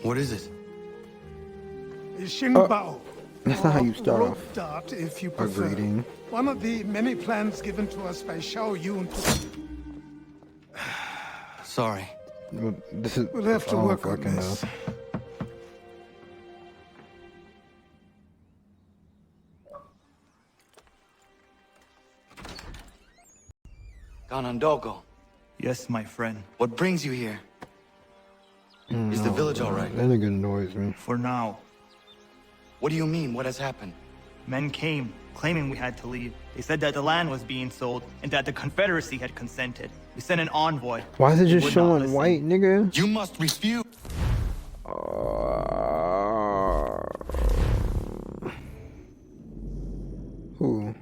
What is it? Xingbao. That's not how you start rope off dart, if you a prefer. greeting. One of the many plans given to us by Xiao Yun. Sorry. Well, this is. We'll have to oh, work on fucking this. Ganondogo, Yes, my friend. what brings you here? Is the village all right? That nigga annoys me. For now, What do you mean? What has happened? men came, claiming we had to leave. They said that the land was being sold and that the Confederacy had consented. We sent an envoy. Why is it They just would not showing listen. white, nigga? You must refuse. Who?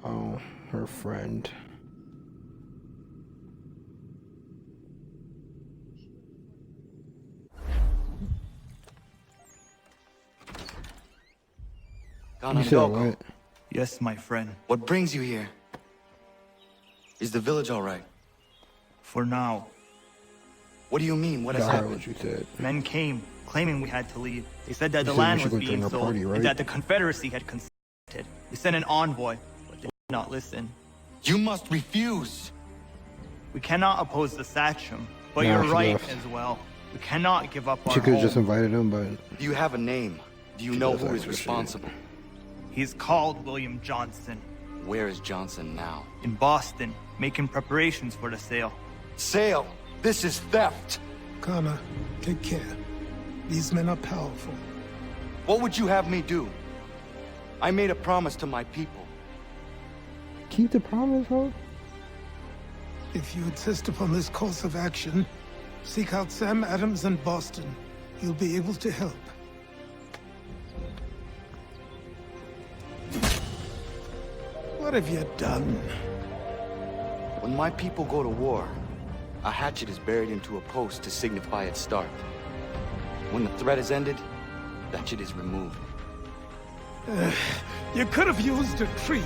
Oh, her friend. You said Ganondogo, what? Yes, my friend. what brings you here? Is the village all right? For now, What do you mean? What has I heard happened? what you said. men came, claiming we had to leave. They said that You the said we land should was go being join our sold party, right? and that the Confederacy had consented. We sent an envoy, but they would not listen. You must refuse. We cannot oppose the Sachem, but Nah, you're she right left. as well. We cannot give up our She could have just home. invited him, but Do you have a name? Do you She know does who is actually. responsible? He's called William Johnson. Where is Johnson now? In Boston, making preparations for the sale. Sale! This is theft! Kana, take care. These men are powerful. What would you have me do? I made a promise to my people. keep the promise, bro. If you insist upon this course of action, seek out Sam Adams in Boston. He'll be able to help. What have you done? When my people go to war, a hatchet is buried into a post to signify its start. When the threat is ended, the hatchet is removed. You could have used a tree.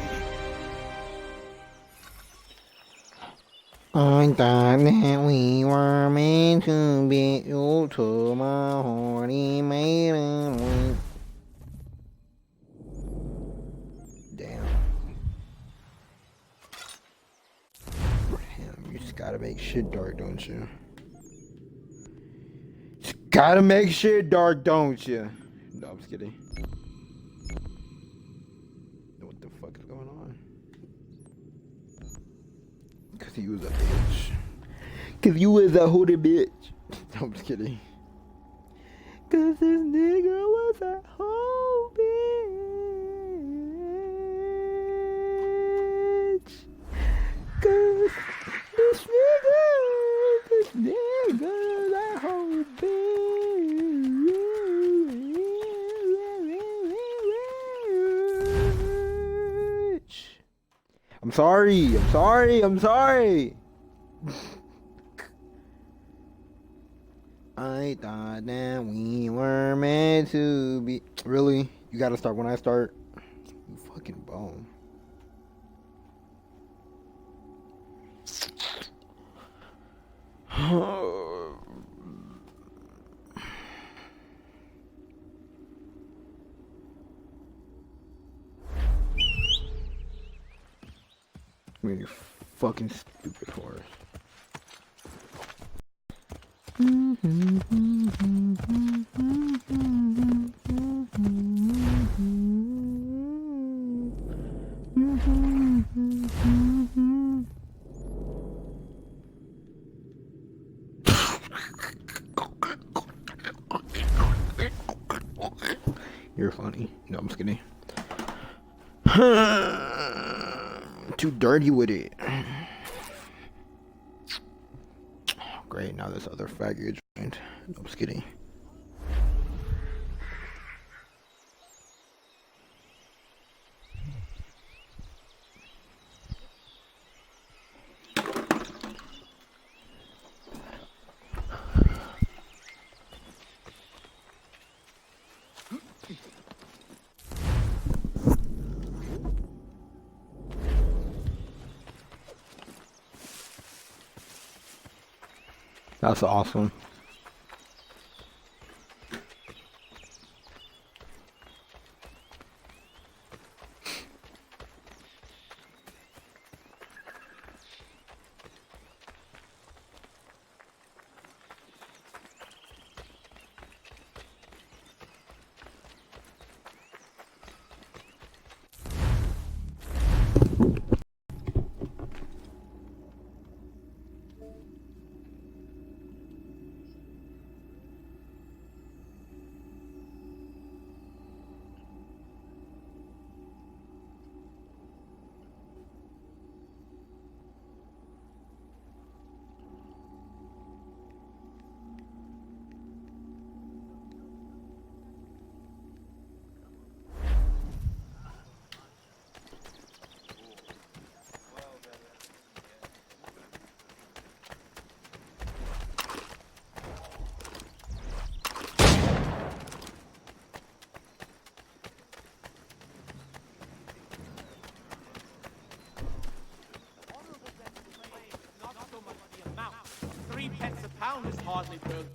I thought that we were meant to be. You to my horny maiden. Damn. Damn, you just gotta make shit dark, don't you? Just gotta make shit dark, don't you? No, I'm just kidding. What the fuck is going on? Cause he was a bitch. Cause you was a hoodie bitch. I'm just kidding. Cause this nigga was a hoe bitch. Cause this nigga was a hoe bitch. I'm sorry. I thought that we were meant to be. Really? You gotta start when I start? You fucking bum. I mean, you fucking stupid horse. You're funny. No, I'm just kidding. Too dirty with it. Great, now this other faggot joined. No, I'm just kidding. That's awesome. town is hardly built.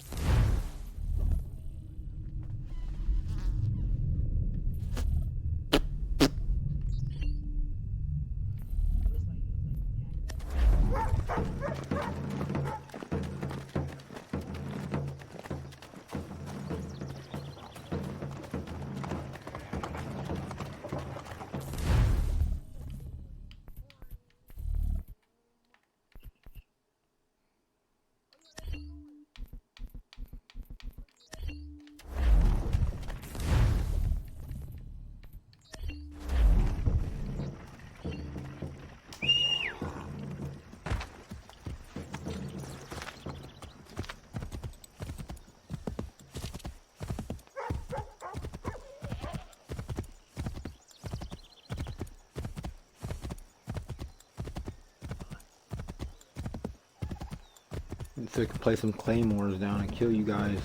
So I can play some claymores down and kill you guys.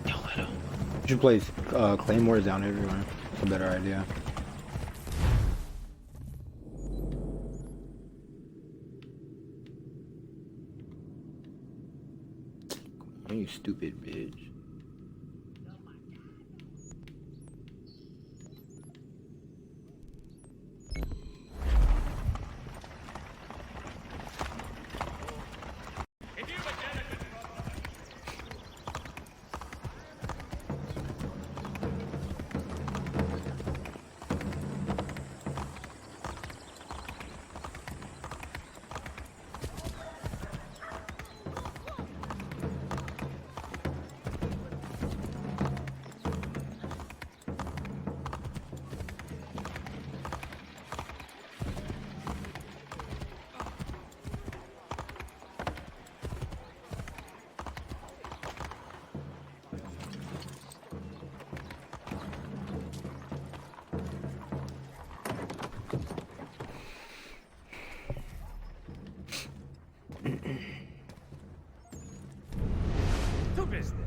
You should place claymores down everywhere. It's a better idea. Come on, you stupid bitch. To business.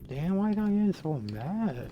Damn, why y'all getting so mad?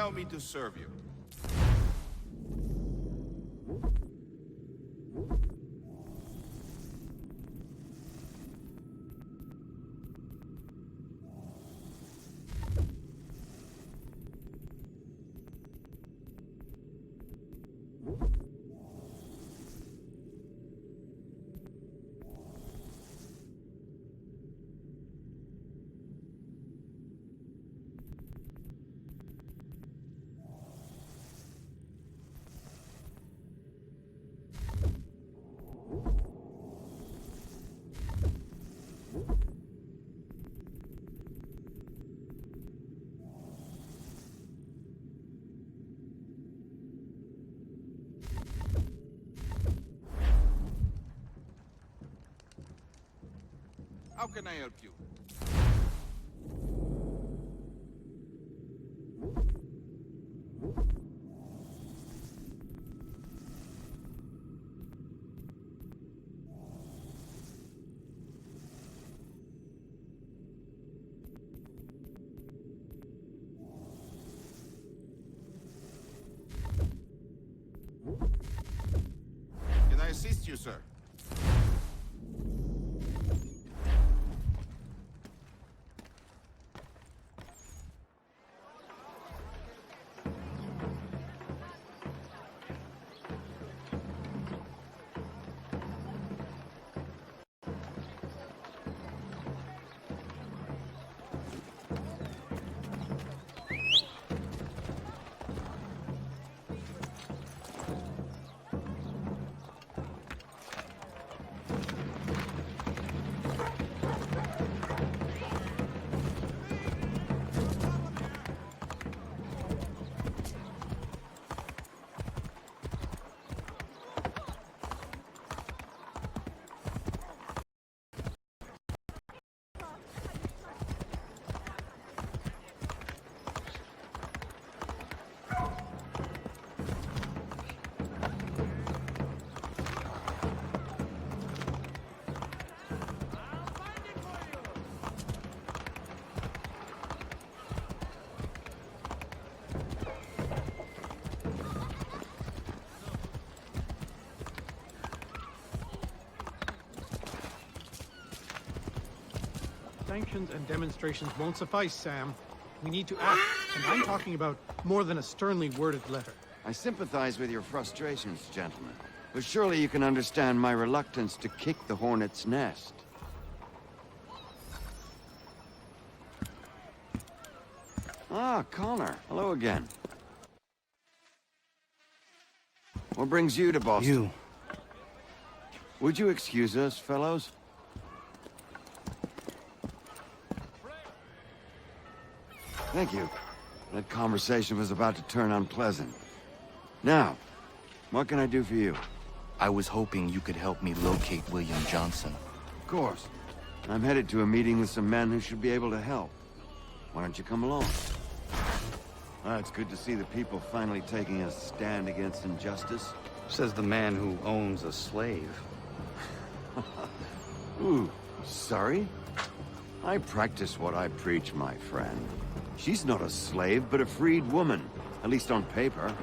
tell me to serve you. How can I help you? Can I assist you, sir? Sanctions and demonstrations won't suffice, Sam. We need to act, and I'm talking about more than a sternly worded letter. I sympathize with your frustrations, gentlemen. But surely you can understand my reluctance to kick the hornet's nest. Ah, Connor. Hello again. What brings you to Boston? You. Would you excuse us, fellows? Thank you. That conversation was about to turn unpleasant. Now, what can I do for you? I was hoping you could help me locate William Johnson. Of course. I'm headed to a meeting with some men who should be able to help. Why don't you come along? It's good to see the people finally taking a stand against injustice. Says the man who owns a slave. Ooh, sorry? I practice what I preach, my friend. She's not a slave, but a freed woman, at least on paper.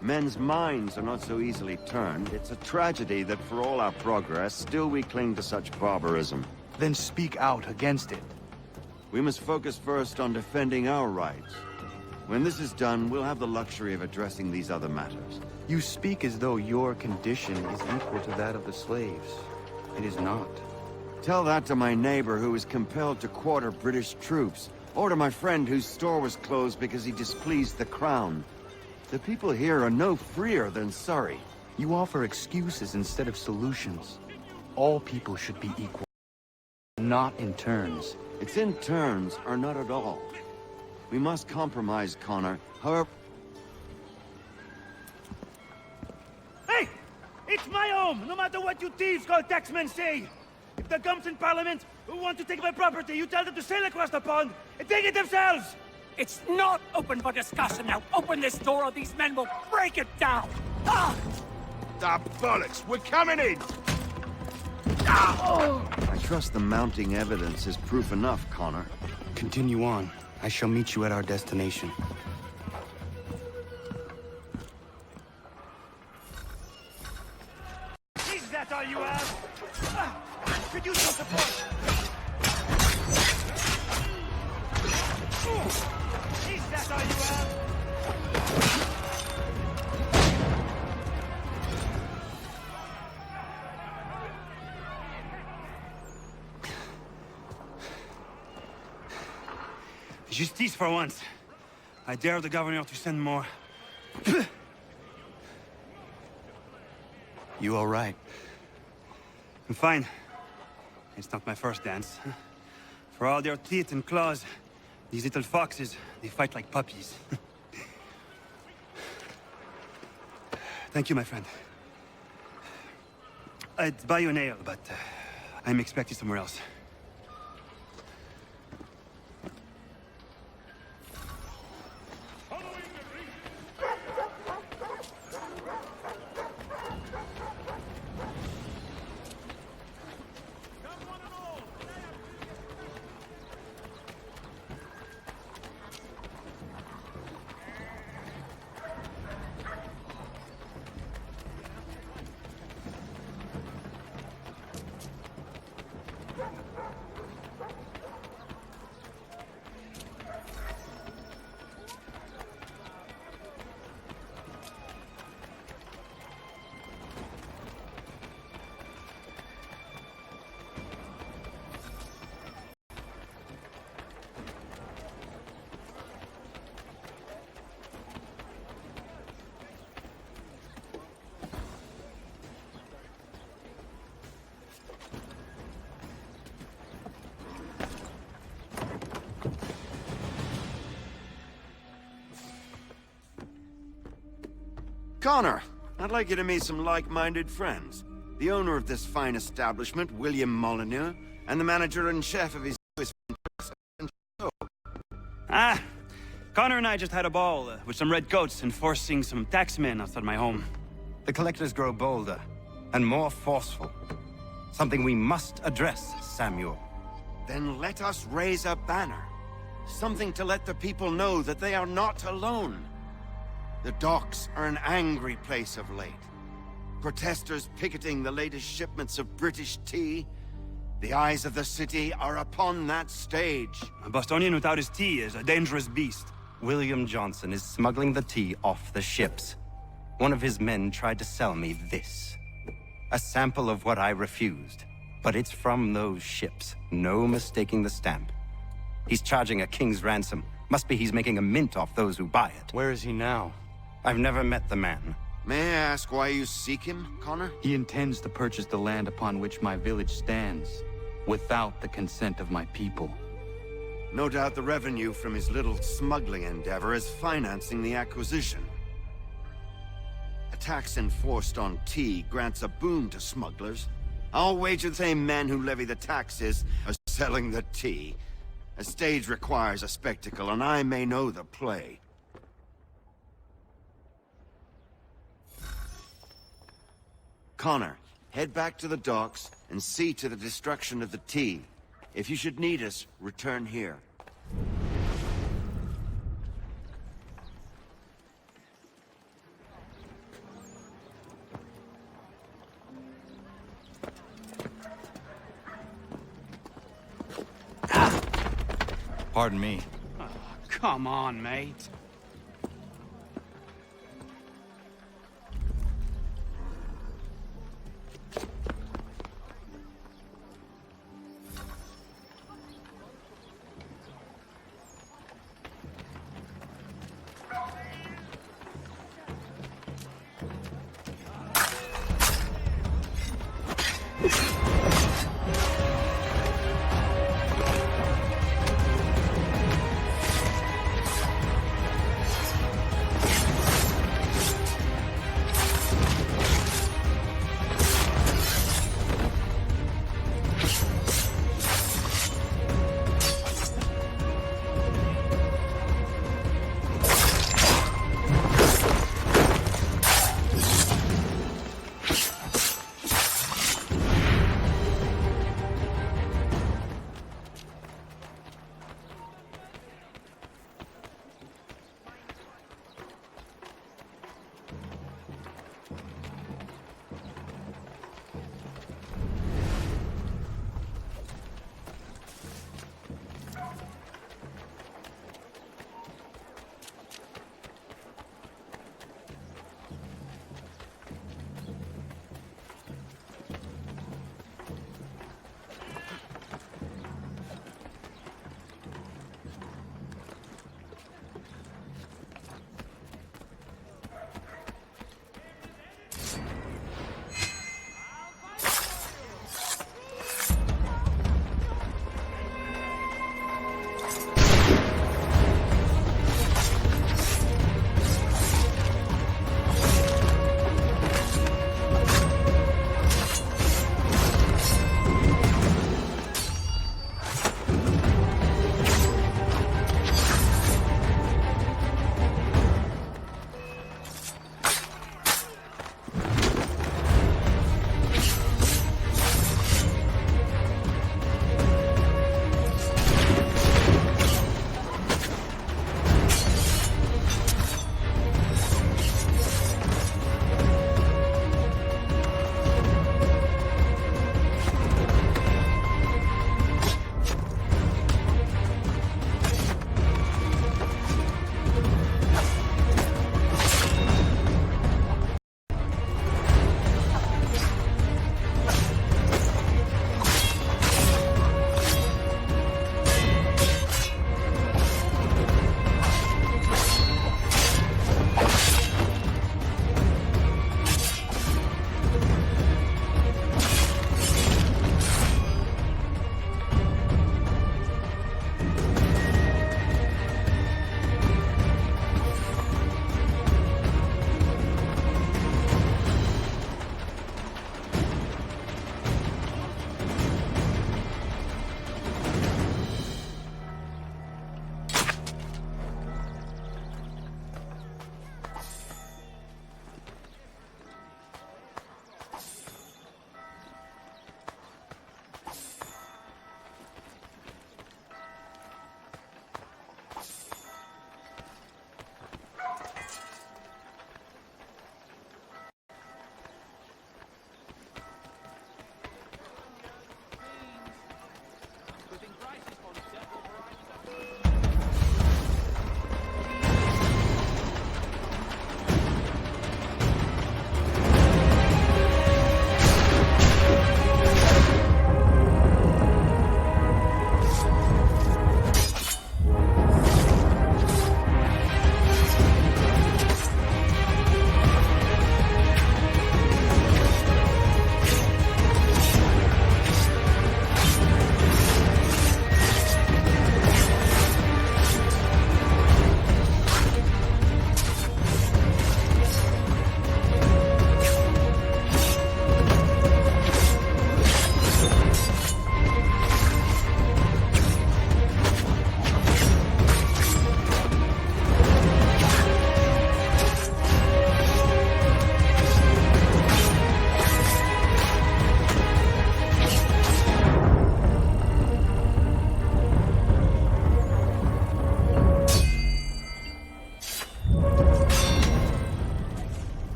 Men's minds are not so easily turned. It's a tragedy that for all our progress, still we cling to such barbarism. Then speak out against it. We must focus first on defending our rights. When this is done, we'll have the luxury of addressing these other matters. You speak as though your condition is equal to that of the slaves. It is not. Tell that to my neighbor who was compelled to quarter British troops, or to my friend whose store was closed because he displeased the crown. The people here are no freer than Surrey. You offer excuses instead of solutions. All people should be equal, not in turns. It's in turns, or not at all. We must compromise, Connor. However... Hey! It's my home, no matter what you thieves called taxmen say! If the gumps in Parliament who want to take my property, you tell them to sail across the pond and take it themselves! It's not open for discussion now. Open this door or these men will break it down! Ah! Ah, bollocks! We're coming in! I trust the mounting evidence is proof enough, Connor. Continue on. I shall meet you at our destination. all you have? Could use some support. Is that all you have? Justice for once. I dare the governor to send more. You all right? I'm fine. It's not my first dance. For all their teeth and claws, these little foxes, they fight like puppies. Thank you, my friend. I'd buy you an ale, but I'm expected somewhere else. Connor, I'd like you to meet some like-minded friends. The owner of this fine establishment, William Molyneux, and the manager and chef of his show. Ah, Connor and I just had a ball with some red coats enforcing some taxmen outside my home. The collectors grow bolder and more forceful. Something we must address, Samuel. Then let us raise a banner. Something to let the people know that they are not alone. The docks are an angry place of late. Protesters picketing the latest shipments of British tea. The eyes of the city are upon that stage. A Bostonian without his tea is a dangerous beast. William Johnson is smuggling the tea off the ships. One of his men tried to sell me this. A sample of what I refused. But it's from those ships. No mistaking the stamp. He's charging a king's ransom. Must be he's making a mint off those who buy it. Where is he now? I've never met the man. May I ask why you seek him, Connor? He intends to purchase the land upon which my village stands, without the consent of my people. No doubt the revenue from his little smuggling endeavor is financing the acquisition. A tax enforced on tea grants a boon to smugglers. I'll wager the same men who levy the taxes are selling the tea. A stage requires a spectacle, and I may know the play. Connor, head back to the docks and see to the destruction of the tea. If you should need us, return here. Pardon me. Oh, come on, mate.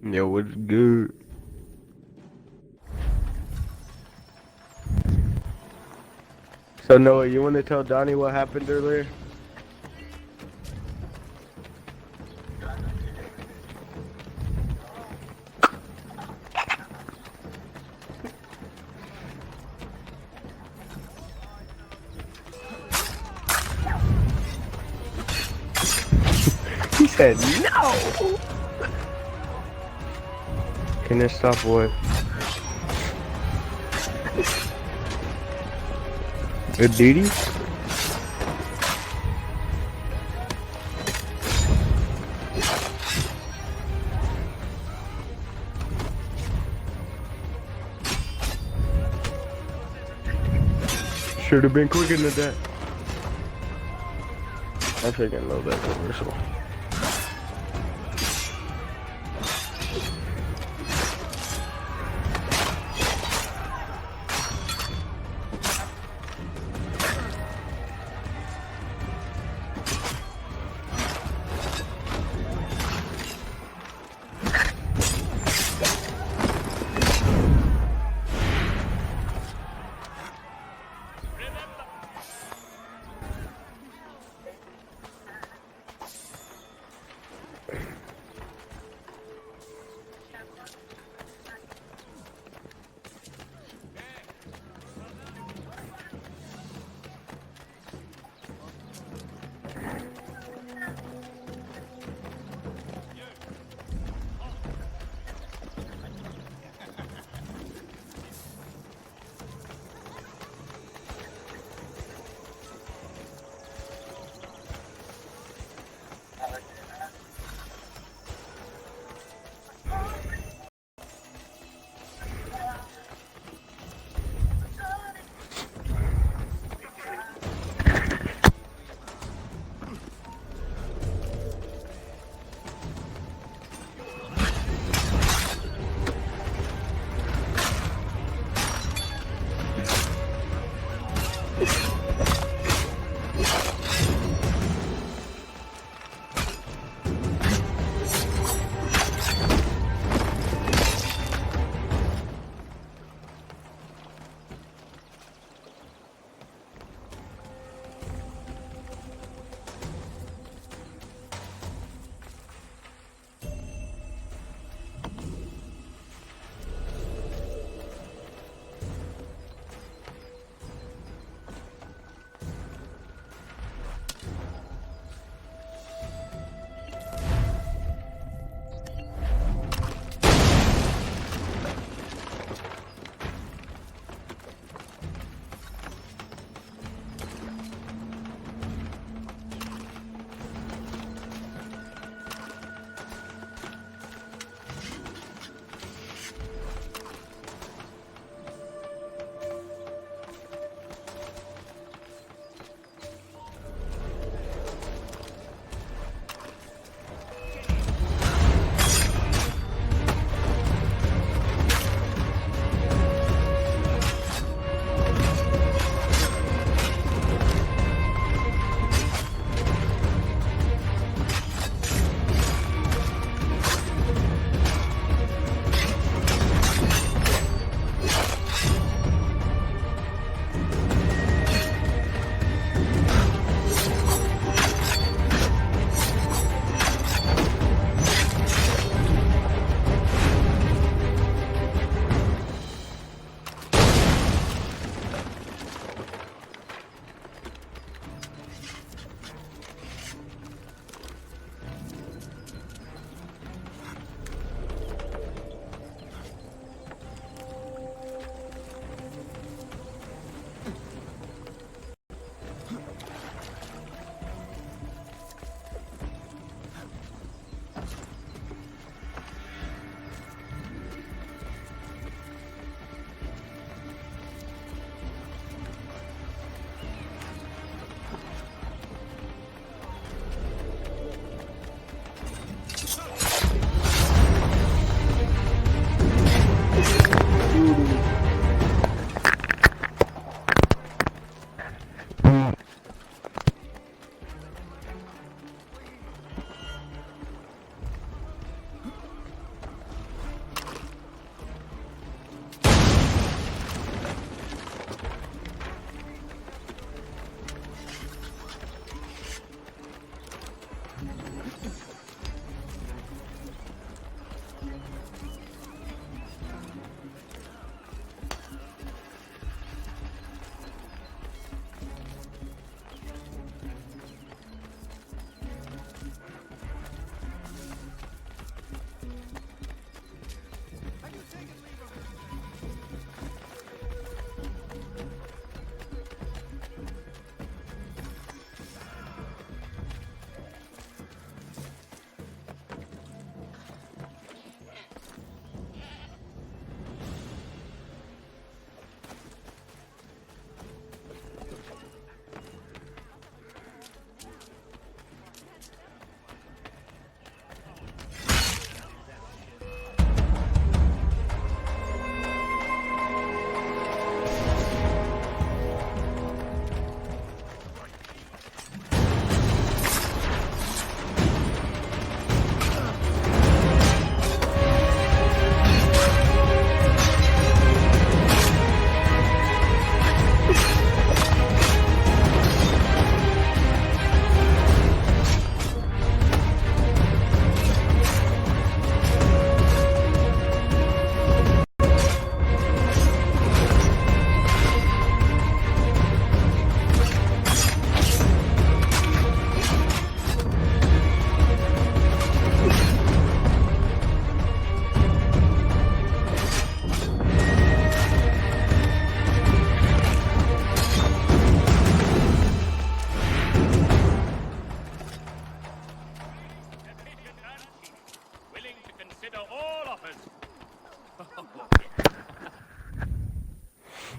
Yo, what's good? So Noah, you want to tell Donnie what happened earlier? He said no. Can you stop what? A duty? Should have been quicker than that. I freaking love that commercial.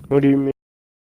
What do you mean?